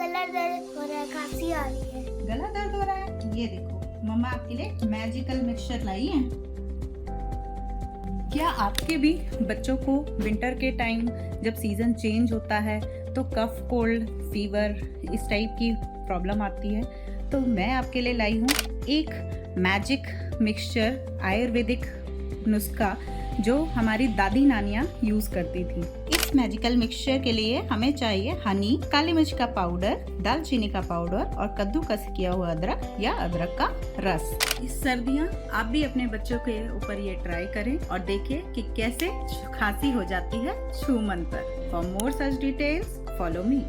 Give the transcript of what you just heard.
गला दर्द हो रहा है, खांसी आ रही है। गला दर्द हो रहा है? ये देखो मम्मा आपके लिए मैजिकल मिक्सचर लाई है। क्या आपके भी बच्चों को विंटर के टाइम जब सीजन चेंज होता है तो कफ, कोल्ड, फीवर इस टाइप की प्रॉब्लम आती है? तो मैं आपके लिए लाई हूँ एक मैजिक मिक्सचर, आयुर्वेदिक नुस्खा जो हमारी दादी नानियाँ यूज़ करती थी। इस मैजिकल मिक्सचर के लिए हमें चाहिए हनी, काली मिर्च का पाउडर, दालचीनी का पाउडर और कद्दूकस किया हुआ अदरक या अदरक का रस। इस सर्दियाँ आप भी अपने बच्चों के ऊपर ये ट्राई करें और देखें कि कैसे खांसी हो जाती है छूमंतर। For more such details follow me.